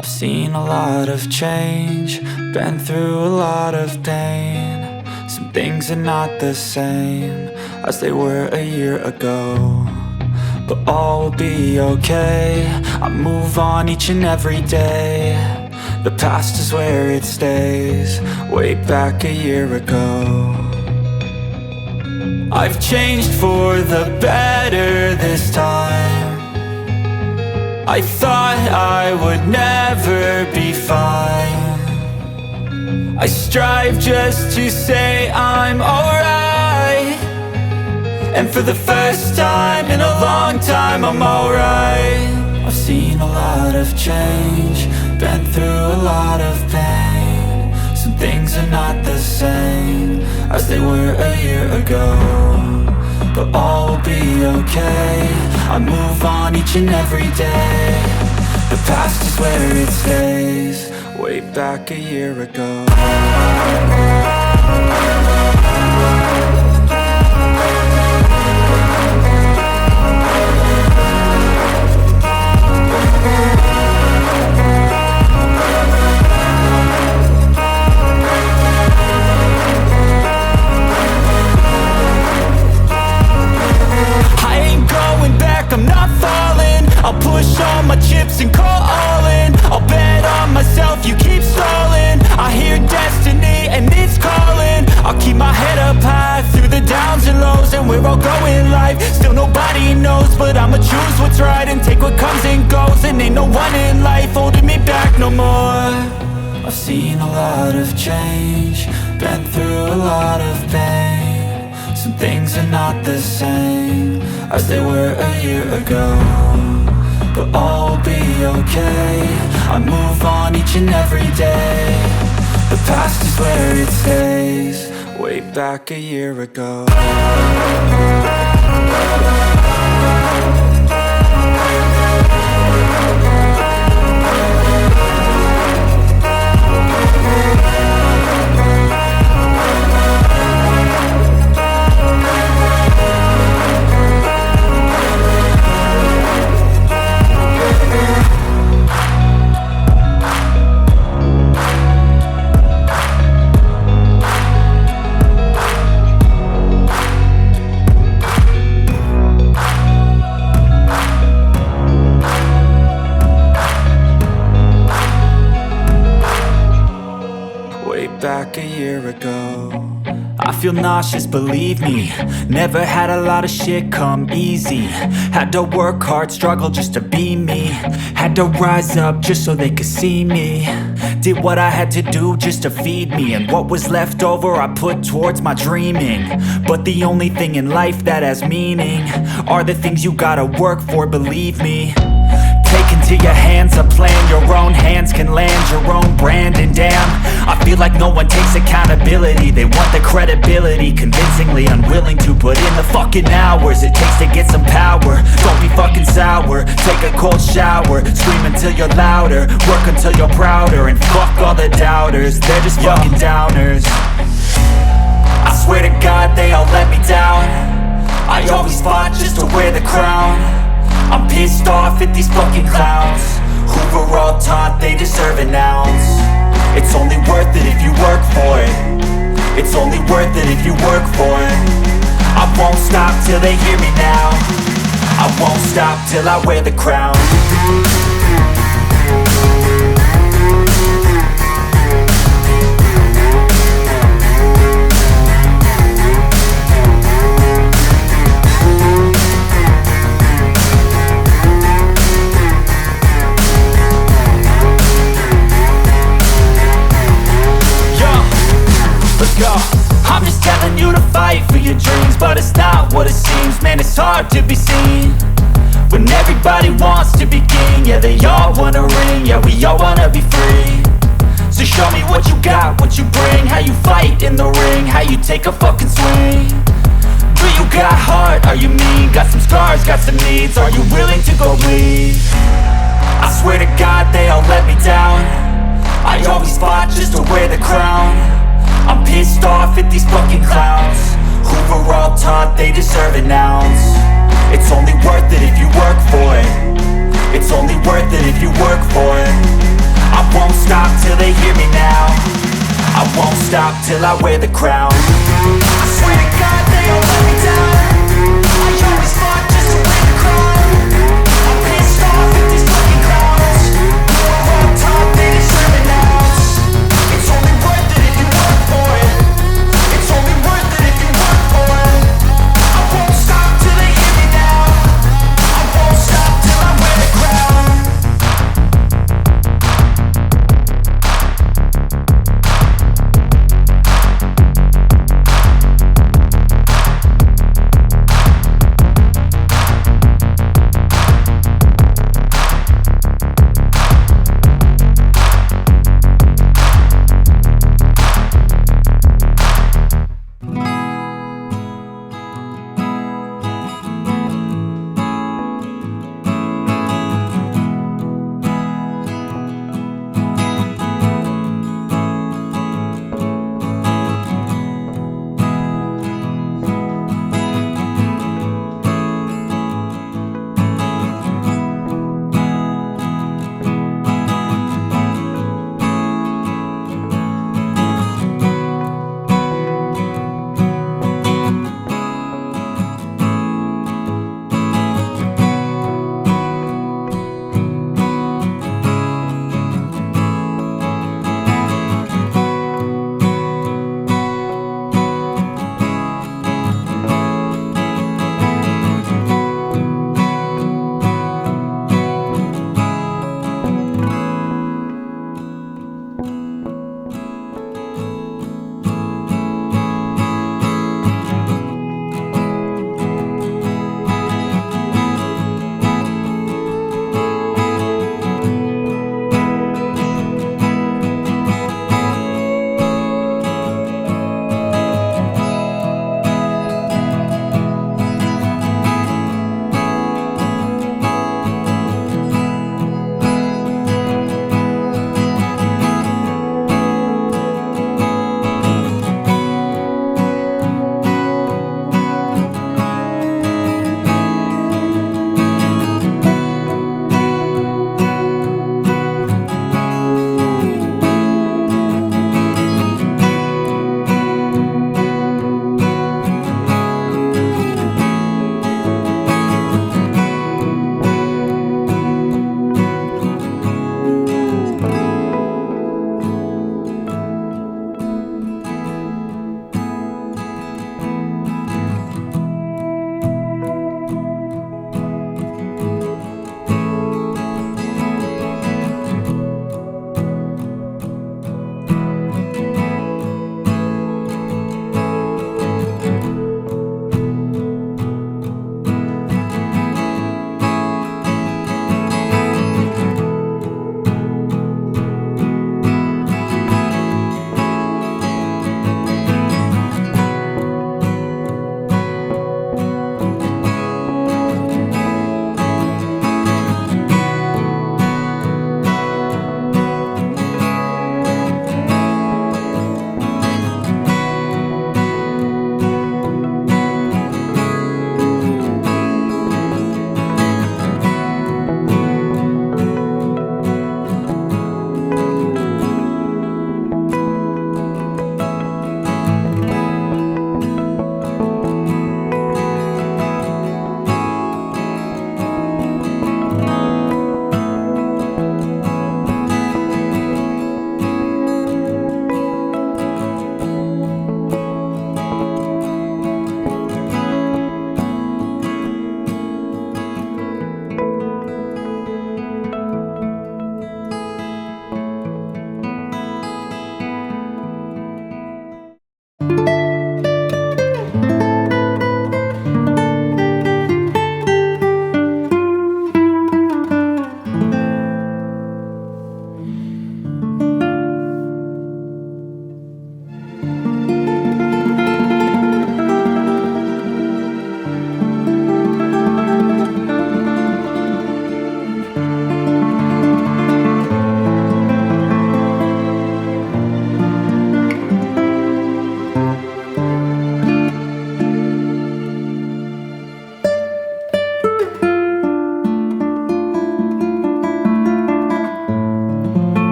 I've seen a lot of change, been through a lot of pain. Some things are not the same as they were a year ago, but all will be okay. I move on each and every day. The past is where it stays, way back a year ago. I've changed for the better this time. I thought I would never be fine. I strive just to say I'm alright, and for the first time in a long time I'm alright. I've seen a lot of change, been through a lot of pain. Some things are not the same as they were a year ago, but all will be okay. I move on each and every day. The past is where it stays, way back a year ago. I'm not falling, I'll push all my chips and call all in. I'll bet on myself, you keep stalling. I hear destiny and it's calling. I'll keep my head up high through the downs and lows, and where I'll go in life, still nobody knows. But I'ma choose what's right and take what comes and goes, and ain't no one in life holding me back no more. I've seen a lot of change, been through a lot of pain. Some things are not the same as they were a year ago, but all will be okay. I move on each and every day. The past is where it stays, way back a year ago. Back a year ago. I feel nauseous, believe me. Never had a lot of shit come easy. Had to work hard, struggle just to be me. Had to rise up just so they could see me. Did what I had to do just to feed me, and what was left over I put towards my dreaming. But the only thing in life that has meaning are the things you gotta work for, believe me. Take into your hands a plan, your own hands can land your own brand. And damn, I feel like no one takes accountability. They want the credibility, convincingly unwilling to put in the fucking hours it takes to get some power. Don't be fucking sour, take a cold shower. Scream until you're louder, work until you're prouder. And fuck all the doubters, they're just fucking downers. I swear to God they all let me down. I always fought just to wear the crown. I'm pissed off at these fucking clowns who were all taught they deserve an ounce. It's only worth it if you work for it. It's only worth it if you work for it. I won't stop till they hear me now. I won't stop till I wear the crown. I'm just telling you to fight for your dreams, but it's not what it seems. Man, it's hard to be seen when everybody wants to be king. Yeah, they all wanna ring, yeah, we all wanna be free. So show me what you got, what you bring, how you fight in the ring, how you take a fucking swing. Do you got heart, are you mean? Got some scars, got some needs, are you willing to go bleed? I swear to God they all let me down. I always fought just to wear the crown. I'm pissed off at these fucking clowns who were all taught they deserve an ounce. It's only worth it if you work for it. It's only worth it if you work for it. stop till I wear the crown. I swear to God